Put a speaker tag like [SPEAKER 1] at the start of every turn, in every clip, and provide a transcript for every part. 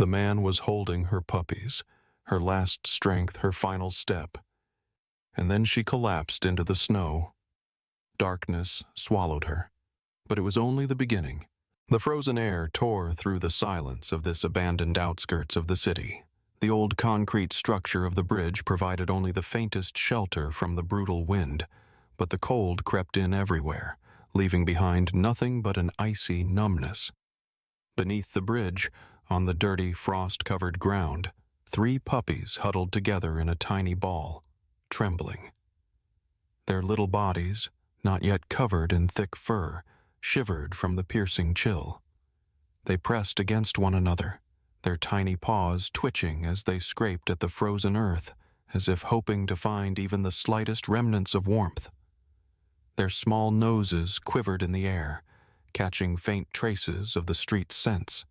[SPEAKER 1] The man was holding her puppies, her last strength, her final step. And then she collapsed into the snow. Darkness swallowed her. But it was only the beginning. The frozen air tore through the silence of this abandoned outskirts of the city. The old concrete structure of the bridge provided only the faintest shelter from the brutal wind, but the cold crept in everywhere, leaving behind nothing but an icy numbness. Beneath the bridge, on the dirty, frost-covered ground, 3 puppies huddled together in a tiny ball, trembling. Their little bodies, not yet covered in thick fur, shivered from the piercing chill. They pressed against one another, their tiny paws twitching as they scraped at the frozen earth, as if hoping to find even the slightest remnants of warmth. Their small noses quivered in the air, catching faint traces of the street's scents.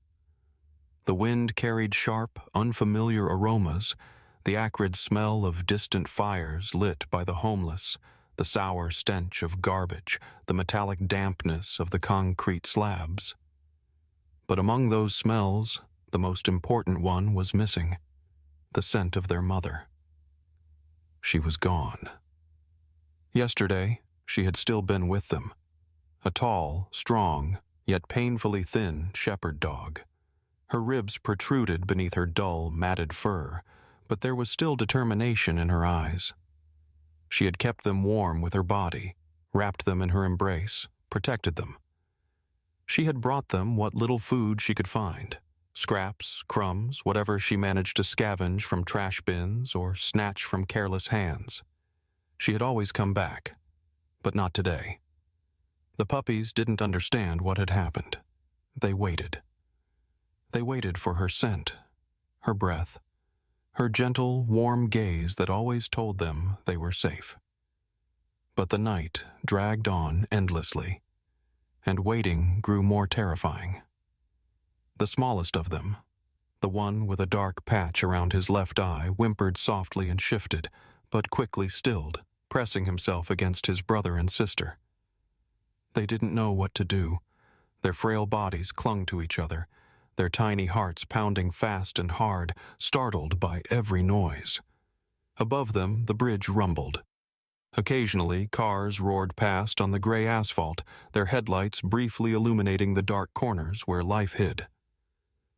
[SPEAKER 1] The wind carried sharp, unfamiliar aromas, the acrid smell of distant fires lit by the homeless, the sour stench of garbage, the metallic dampness of the concrete slabs. But among those smells, the most important one was missing, the scent of their mother. She was gone. Yesterday, she had still been with them, a tall, strong, yet painfully thin shepherd dog. Her ribs protruded beneath her dull, matted fur, but there was still determination in her eyes. She had kept them warm with her body, wrapped them in her embrace, protected them. She had brought them what little food she could find, scraps, crumbs, whatever she managed to scavenge from trash bins or snatch from careless hands. She had always come back, but not today. The puppies didn't understand what had happened. They waited. They waited for her scent, her breath, her gentle, warm gaze that always told them they were safe. But the night dragged on endlessly, and waiting grew more terrifying. The smallest of them, the one with a dark patch around his left eye, whimpered softly and shifted, but quickly stilled, pressing himself against his brother and sister. They didn't know what to do. Their frail bodies clung to each other, their tiny hearts pounding fast and hard, startled by every noise. Above them, the bridge rumbled. Occasionally, cars roared past on the gray asphalt, their headlights briefly illuminating the dark corners where life hid.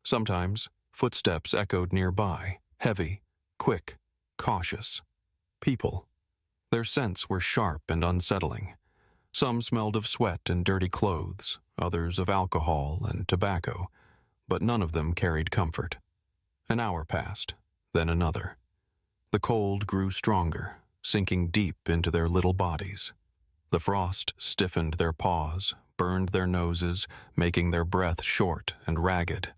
[SPEAKER 1] Sometimes, footsteps echoed nearby, heavy, quick, cautious. People. Their scents were sharp and unsettling. Some smelled of sweat and dirty clothes, others of alcohol and tobacco, but none of them carried comfort. An hour passed, then another. The cold grew stronger, sinking deep into their little bodies. The frost stiffened their paws, burned their noses, making their breath short and ragged.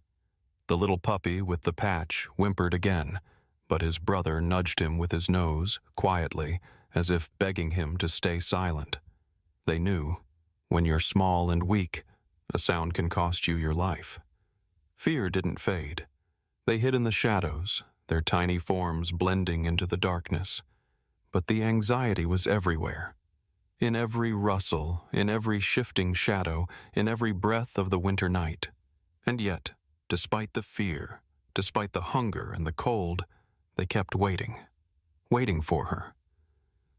[SPEAKER 1] The little puppy with the patch whimpered again, but his brother nudged him with his nose, quietly, as if begging him to stay silent. They knew, when you're small and weak, a sound can cost you your life. Fear didn't fade. They hid in the shadows, their tiny forms blending into the darkness. But the anxiety was everywhere. In every rustle, in every shifting shadow, in every breath of the winter night. And yet, despite the fear, despite the hunger and the cold, they kept waiting. Waiting for her.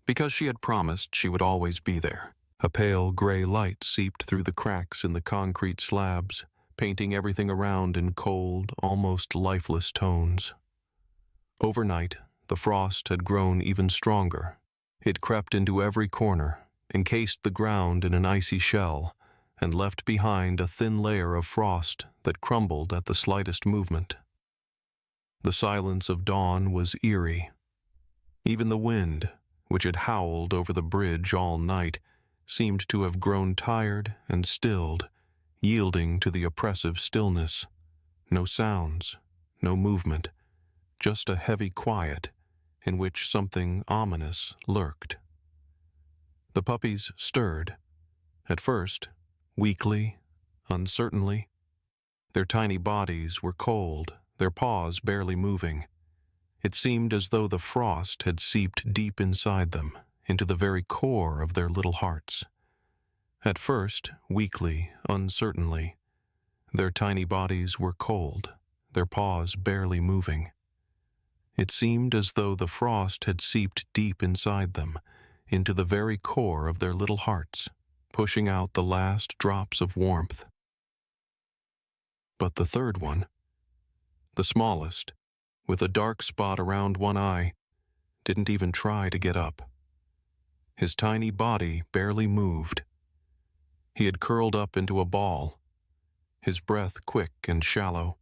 [SPEAKER 1] Because she had promised she would always be there. A pale gray light seeped through the cracks in the concrete slabs, painting everything around in cold, almost lifeless tones. Overnight, the frost had grown even stronger. It crept into every corner, encased the ground in an icy shell, and left behind a thin layer of frost that crumbled at the slightest movement. The silence of dawn was eerie. Even the wind, which had howled over the bridge all night, seemed to have grown tired and stilled, yielding to the oppressive stillness. No sounds, no movement, just a heavy quiet in which something ominous lurked. The puppies stirred, at first, weakly, uncertainly. Their tiny bodies were cold, their paws barely moving. It seemed as though the frost had seeped deep inside them, into the very core of their little hearts. At first, weakly, uncertainly, their tiny bodies were cold, their paws barely moving. It seemed as though the frost had seeped deep inside them, into the very core of their little hearts, pushing out the last drops of warmth. But the third one, the smallest, with a dark spot around one eye, didn't even try to get up. His tiny body barely moved. He had curled up into a ball, his breath quick and shallow,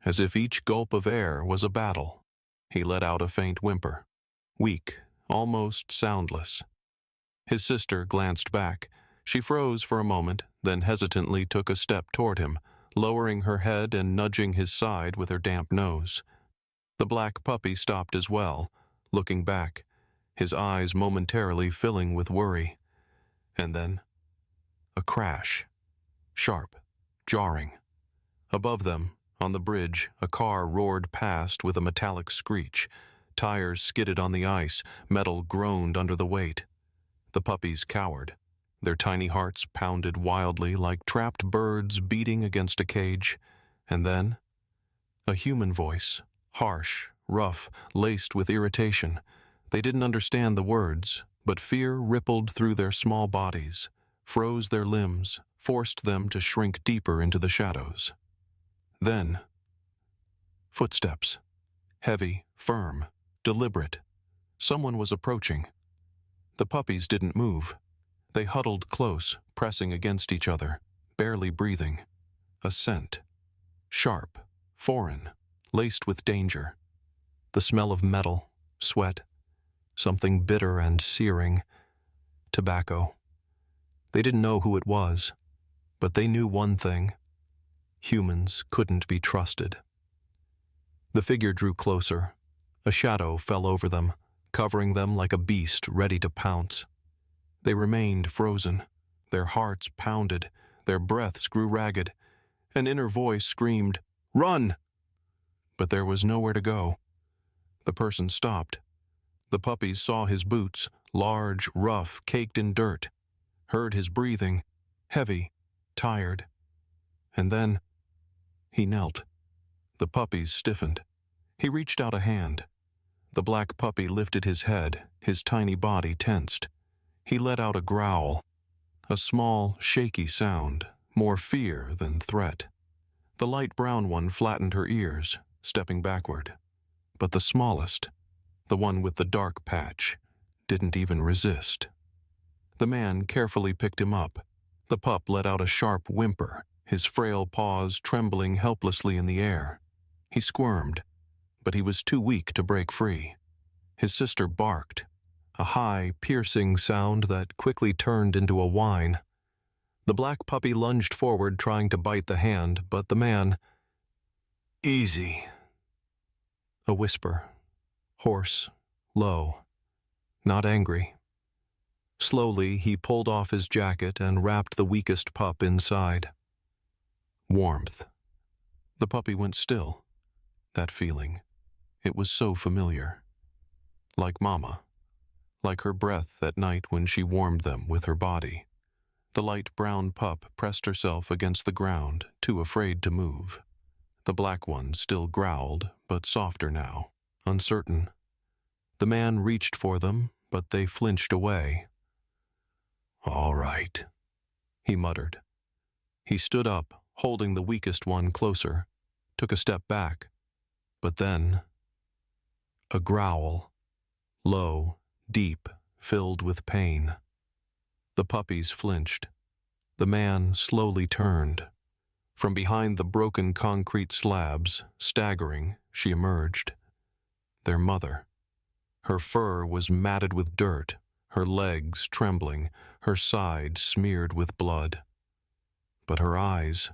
[SPEAKER 1] as if each gulp of air was a battle. He let out a faint whimper, weak, almost soundless. His sister glanced back. She froze for a moment, then hesitantly took a step toward him, lowering her head and nudging his side with her damp nose. The black puppy stopped as well, looking back, his eyes momentarily filling with worry. And then, a crash. Sharp, jarring. Above them, on the bridge, a car roared past with a metallic screech. Tires skidded on the ice, metal groaned under the weight. The puppies cowered. Their tiny hearts pounded wildly like trapped birds beating against a cage. And then, a human voice, harsh, rough, laced with irritation. They didn't understand the words, but fear rippled through their small bodies, froze their limbs, forced them to shrink deeper into the shadows. Then, footsteps. Heavy, firm, deliberate. Someone was approaching. The puppies didn't move. They huddled close, pressing against each other, barely breathing. A scent. Sharp, foreign, laced with danger. The smell of metal, sweat, something bitter and searing. Tobacco. They didn't know who it was, but they knew one thing. Humans couldn't be trusted. The figure drew closer. A shadow fell over them, covering them like a beast ready to pounce. They remained frozen. Their hearts pounded. Their breaths grew ragged. An inner voice screamed, "Run!" But there was nowhere to go. The person stopped. The puppies saw his boots, large, rough, caked in dirt, heard his breathing, heavy, tired. And then, he knelt. The puppies stiffened. He reached out a hand. The black puppy lifted his head, his tiny body tensed. He let out a growl, a small, shaky sound, more fear than threat. The light brown one flattened her ears, stepping backward. But the smallest, the one with the dark patch, didn't even resist. The man carefully picked him up. The pup let out a sharp whimper, his frail paws trembling helplessly in the air. He squirmed, but he was too weak to break free. His sister barked, a high, piercing sound that quickly turned into a whine. The black puppy lunged forward, trying to bite the hand, but the man... "Easy." A whisper, hoarse, low, not angry. Slowly, he pulled off his jacket and wrapped the weakest pup inside. Warmth. The puppy went still. That feeling. It was so familiar. Like Mama. Like her breath at night when she warmed them with her body. The light brown pup pressed herself against the ground, too afraid to move. The black one still growled, but softer now, uncertain. The man reached for them, but they flinched away. "All right," he muttered. He stood up, holding the weakest one closer, took a step back. But then, a growl, low, deep, filled with pain. The puppies flinched. The man slowly turned. From behind the broken concrete slabs, staggering, she emerged. Their mother. Her fur was matted with dirt, her legs trembling, her side smeared with blood. But her eyes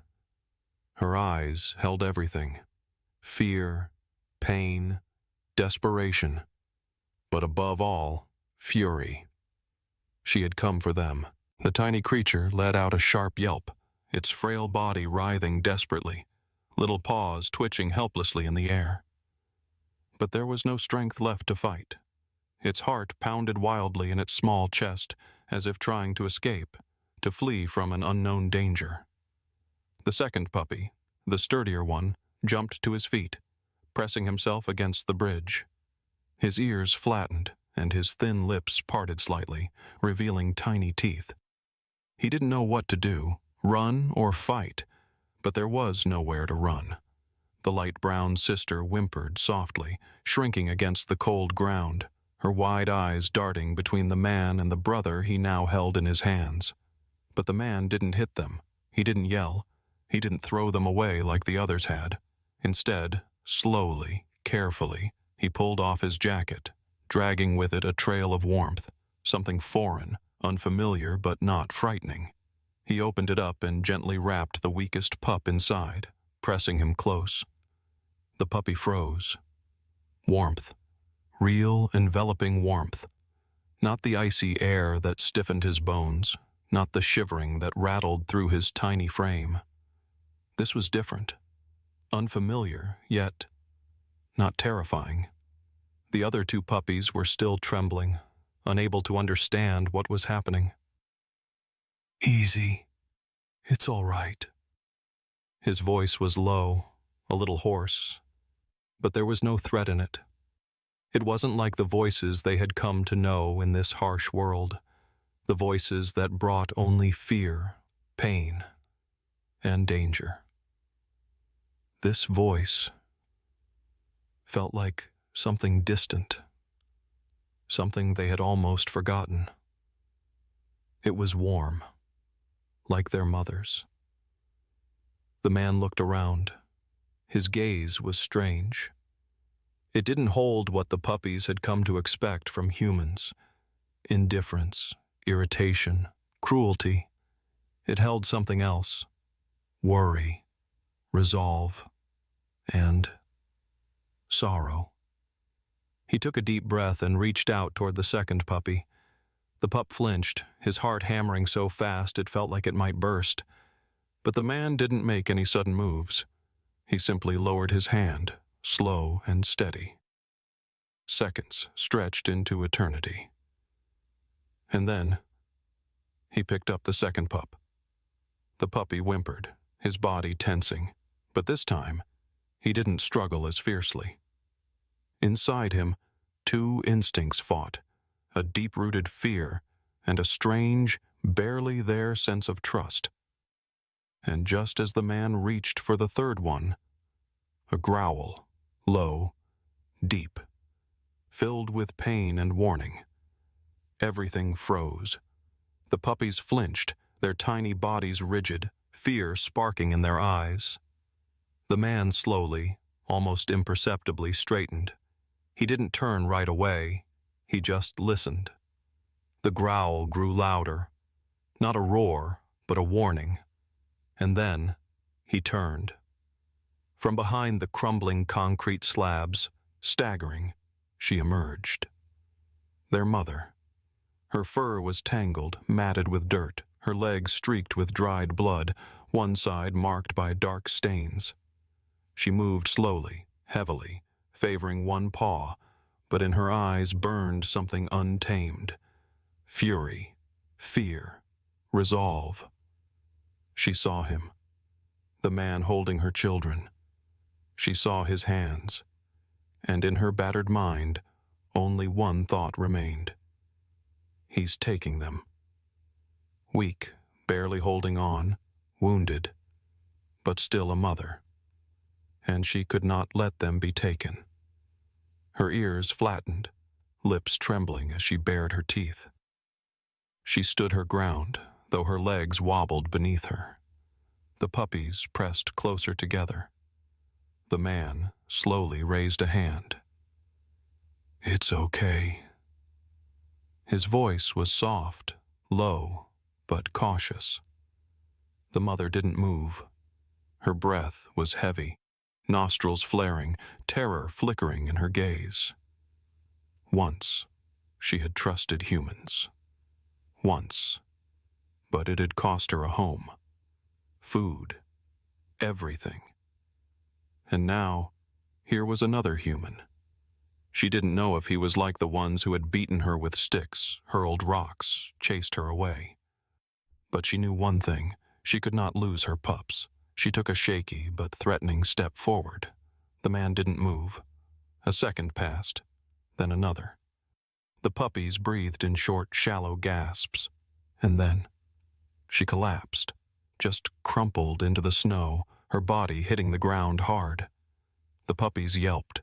[SPEAKER 1] held everything. Fear, pain, desperation, but above all, fury. She had come for them. The tiny creature let out a sharp yelp, its frail body writhing desperately, little paws twitching helplessly in the air. But there was no strength left to fight. Its heart pounded wildly in its small chest, as if trying to escape, to flee from an unknown danger. The second puppy, the sturdier one, jumped to his feet, pressing himself against the bridge. His ears flattened, and his thin lips parted slightly, revealing tiny teeth. He didn't know what to do, run or fight, but there was nowhere to run. The light brown sister whimpered softly, shrinking against the cold ground, her wide eyes darting between the man and the brother he now held in his hands. But the man didn't hit them. He didn't yell. He didn't throw them away like the others had. Instead, slowly, carefully, he pulled off his jacket, dragging with it a trail of warmth, something foreign, unfamiliar but not frightening. He opened it up and gently wrapped the weakest pup inside, pressing him close. The puppy froze. Warmth. Real, enveloping warmth. Not the icy air that stiffened his bones, not the shivering that rattled through his tiny frame. This was different. Unfamiliar, yet not terrifying. The other two puppies were still trembling, unable to understand what was happening. "Easy. It's all right." His voice was low, a little hoarse, but there was no threat in it. It wasn't like the voices they had come to know in this harsh world, the voices that brought only fear, pain, and danger. This voice felt like something distant, something they had almost forgotten. It was warm, like their mother's. The man looked around. His gaze was strange. It didn't hold what the puppies had come to expect from humans: indifference, irritation, cruelty. It held something else: worry, resolve, and sorrow. He took a deep breath and reached out toward the second puppy. The pup flinched, his heart hammering so fast it felt like it might burst. But the man didn't make any sudden moves. He simply lowered his hand, slow and steady. Seconds stretched into eternity. And then he picked up the second pup. The puppy whimpered, his body tensing, but this time he didn't struggle as fiercely. Inside him, two instincts fought: a deep-rooted fear and a strange, barely there sense of trust. And just as the man reached for the third one, a growl, low, deep, filled with pain and warning. Everything froze. The puppies flinched, their tiny bodies rigid, fear sparking in their eyes. The man slowly, almost imperceptibly straightened. He didn't turn right away. He just listened. The growl grew louder. Not a roar, but a warning. And then he turned. From behind the crumbling concrete slabs, staggering, she emerged. Their mother. Her fur was tangled, matted with dirt, her legs streaked with dried blood, one side marked by dark stains. She moved slowly, heavily, favoring one paw, but in her eyes burned something untamed: fury, fear, resolve. She saw him, the man holding her children. She saw his hands, and in her battered mind, only one thought remained: he's taking them. Weak, barely holding on, wounded, but still a mother. And she could not let them be taken. Her ears flattened, lips trembling as she bared her teeth. She stood her ground, though her legs wobbled beneath her. The puppies pressed closer together. The man slowly raised a hand. "It's okay." His voice was soft, low, but cautious. The mother didn't move. Her breath was heavy, nostrils flaring, terror flickering in her gaze. Once, she had trusted humans. Once, but it had cost her a home, food, everything. And now, here was another human. She didn't know if he was like the ones who had beaten her with sticks, hurled rocks, chased her away. But she knew one thing: she could not lose her pups. She took a shaky but threatening step forward. The man didn't move. A second passed, then another. The puppies breathed in short, shallow gasps, and then she collapsed, just crumpled into the snow, her body hitting the ground hard. The puppies yelped.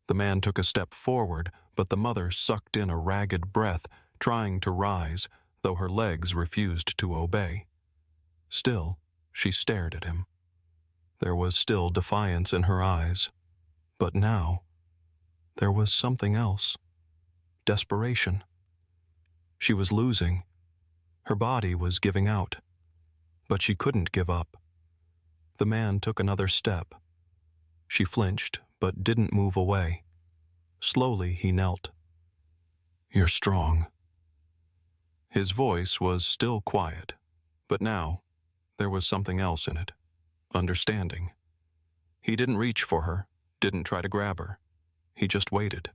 [SPEAKER 1] The man took a step forward, but the mother sucked in a ragged breath, trying to rise, though her legs refused to obey. Still, she stared at him. There was still defiance in her eyes, but now there was something else. Desperation. She was losing. Her body was giving out, but she couldn't give up. The man took another step. She flinched, but didn't move away. Slowly he knelt. "You're strong." His voice was still quiet, but now there was something else in it. Understanding. He didn't reach for her, didn't try to grab her. He just waited.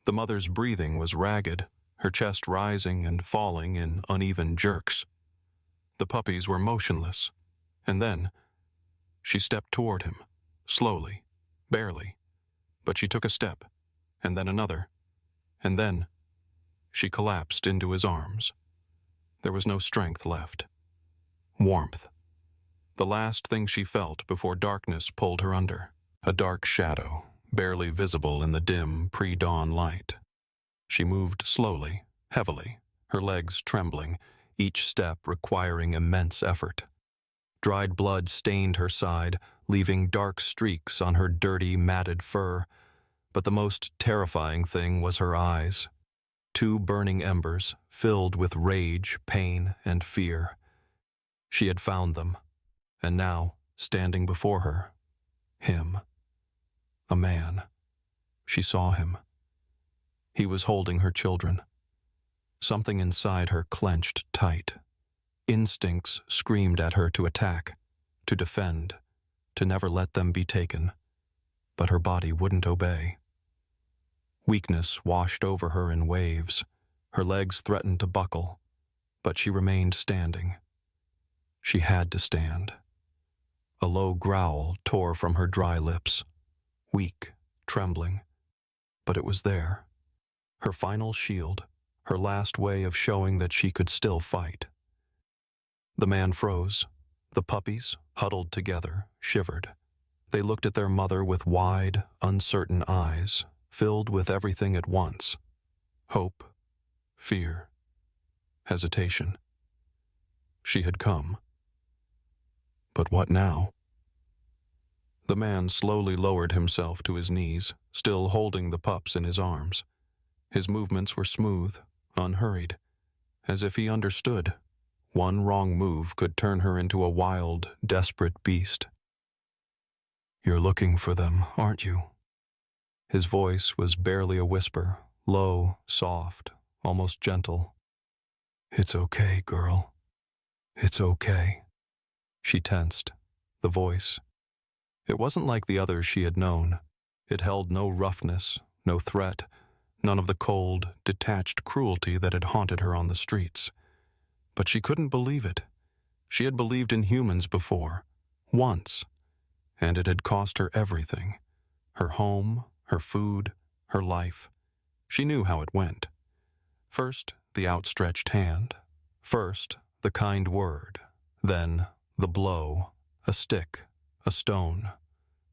[SPEAKER 1] The mother's breathing was ragged, her chest rising and falling in uneven jerks. The puppies were motionless, and then she stepped toward him, slowly, barely, but she took a step, and then another, and then she collapsed into his arms. There was no strength left. Warmth. The last thing she felt before darkness pulled her under. A dark shadow, barely visible in the dim pre-dawn light. She moved slowly, heavily, her legs trembling, each step requiring immense effort. Dried blood stained her side, leaving dark streaks on her dirty, matted fur. But the most terrifying thing was her eyes. Two burning embers, filled with rage, pain, and fear. She had found them, and now, standing before her, him. A man. She saw him. He was holding her children. Something inside her clenched tight. Instincts screamed at her to attack, to defend, to never let them be taken. But her body wouldn't obey. Weakness washed over her in waves. Her legs threatened to buckle, but she remained standing. She had to stand. A low growl tore from her dry lips. Weak, trembling, but it was there. Her final shield, her last way of showing that she could still fight. The man froze. The puppies, huddled together, shivered. They looked at their mother with wide, uncertain eyes, filled with everything at once. Hope, fear, hesitation. She had come. But what now? The man slowly lowered himself to his knees, still holding the pups in his arms. His movements were smooth, unhurried, as if he understood. One wrong move could turn her into a wild, desperate beast. "You're looking for them, aren't you?" His voice was barely a whisper, low, soft, almost gentle. "It's okay, girl. It's okay." She tensed. The voice. It wasn't like the others she had known. It held no roughness, no threat, none of the cold, detached cruelty that had haunted her on the streets. But she couldn't believe it. She had believed in humans before, once, and it had cost her everything. Her home, her food, her life. She knew how it went. First, the outstretched hand. First, the kind word. Then, the blow, a stick, a stone.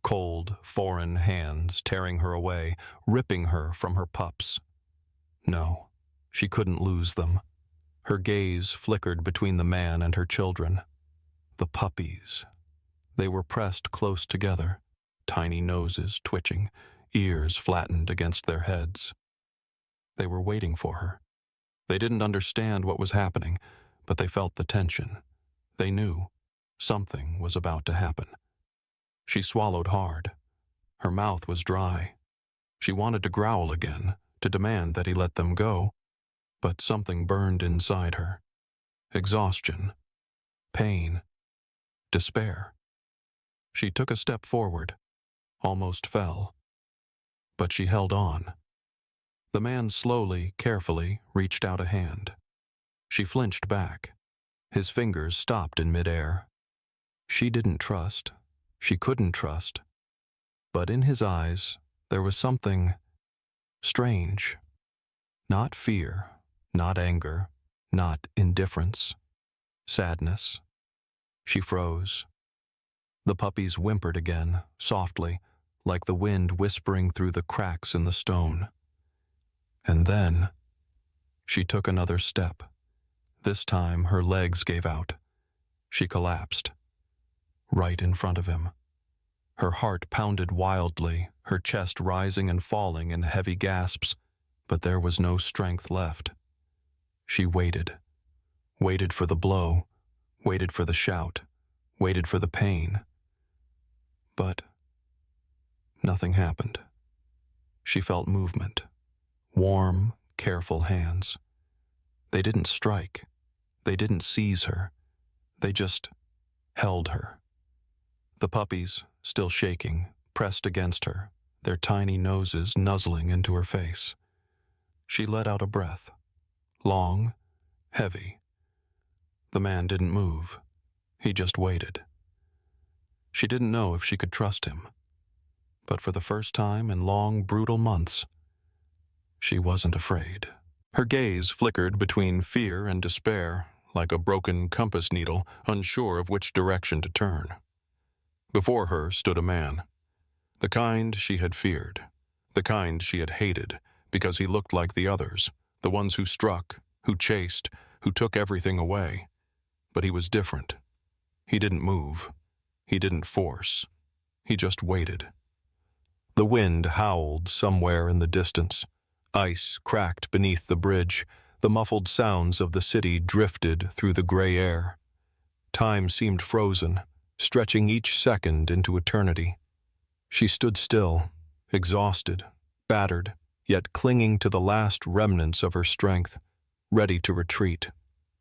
[SPEAKER 1] Cold, foreign hands tearing her away, ripping her from her pups. No, she couldn't lose them. Her gaze flickered between the man and her children. The puppies. They were pressed close together, tiny noses twitching, ears flattened against their heads. They were waiting for her. They didn't understand what was happening, but they felt the tension. They knew something was about to happen. She swallowed hard. Her mouth was dry. She wanted to growl again, to demand that he let them go, but something burned inside her. Exhaustion, pain, despair. She took a step forward, almost fell, but she held on. The man slowly, carefully reached out a hand. She flinched back. His fingers stopped in midair. She didn't trust. She couldn't trust. But in his eyes, there was something strange. Not fear, not anger, not indifference. Sadness. She froze. The puppies whimpered again, softly, like the wind whispering through the cracks in the stone. And then, she took another step. This time, her legs gave out. She collapsed. Right in front of him. Her heart pounded wildly, her chest rising and falling in heavy gasps, but there was no strength left. She waited. Waited for the blow, waited for the shout, waited for the pain. But nothing happened. She felt movement. Warm, careful hands. They didn't strike. They didn't seize her. They just held her. The puppies, still shaking, pressed against her, their tiny noses nuzzling into her face. She let out a breath. Long, heavy. The man didn't move. He just waited. She didn't know if she could trust him. But for the first time in long, brutal months, she wasn't afraid. Her gaze flickered between fear and despair, like a broken compass needle, unsure of which direction to turn. Before her stood a man. The kind she had feared. The kind she had hated, because he looked like the others, the ones who struck, who chased, who took everything away. But he was different. He didn't move. He didn't force. He just waited. The wind howled somewhere in the distance. Ice cracked beneath the bridge. The muffled sounds of the city drifted through the gray air. Time seemed frozen, stretching each second into eternity. She stood still, exhausted, battered, yet clinging to the last remnants of her strength, ready to retreat,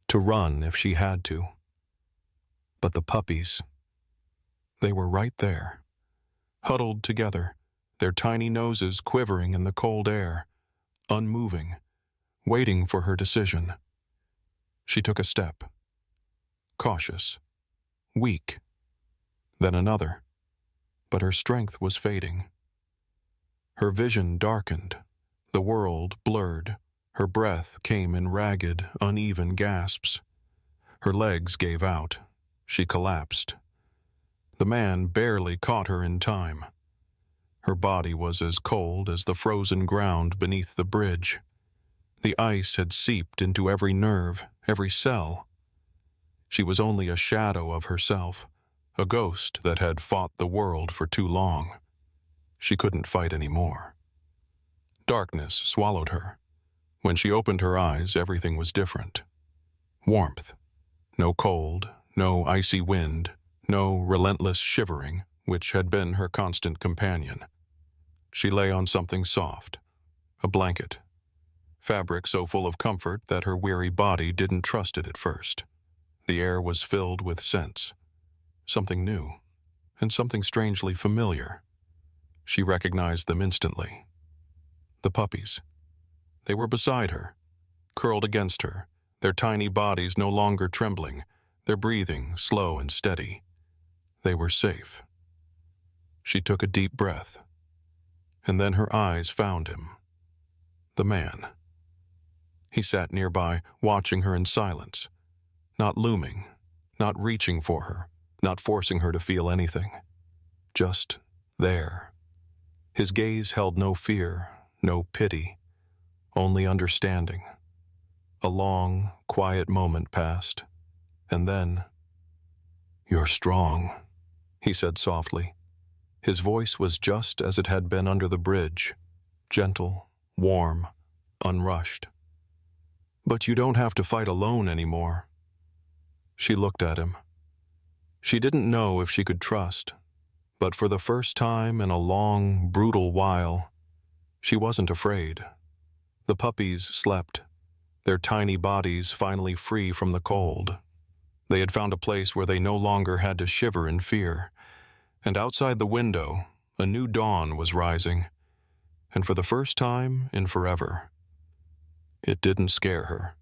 [SPEAKER 1] to run if she had to. But the puppies, they were right there, huddled together, their tiny noses quivering in the cold air, unmoving, waiting for her decision. She took a step, cautious, weak, then another, but her strength was fading. Her vision darkened, the world blurred, her breath came in ragged, uneven gasps. Her legs gave out. She collapsed. The man barely caught her in time. Her body was as cold as the frozen ground beneath the bridge. The ice had seeped into every nerve, every cell. She was only a shadow of herself, a ghost that had fought the world for too long. She couldn't fight anymore. Darkness swallowed her. When she opened her eyes, everything was different. Warmth. No cold, no icy wind, no relentless shivering, which had been her constant companion. She lay on something soft, a blanket. Fabric so full of comfort that her weary body didn't trust it at first. The air was filled with scents. Something new, and something strangely familiar. She recognized them instantly. The puppies. They were beside her, curled against her, their tiny bodies no longer trembling, their breathing slow and steady. They were safe. She took a deep breath, and then her eyes found him. The man. He sat nearby, watching her in silence, not looming, not reaching for her, not forcing her to feel anything. Just there. His gaze held no fear, no pity, only understanding. A long, quiet moment passed, and then, "You're strong," he said softly. His voice was just as it had been under the bridge, gentle, warm, unrushed. "But you don't have to fight alone anymore." She looked at him. She didn't know if she could trust, but for the first time in a long, brutal while, she wasn't afraid. The puppies slept, their tiny bodies finally free from the cold. They had found a place where they no longer had to shiver in fear. And outside the window, a new dawn was rising. And for the first time in forever, it didn't scare her.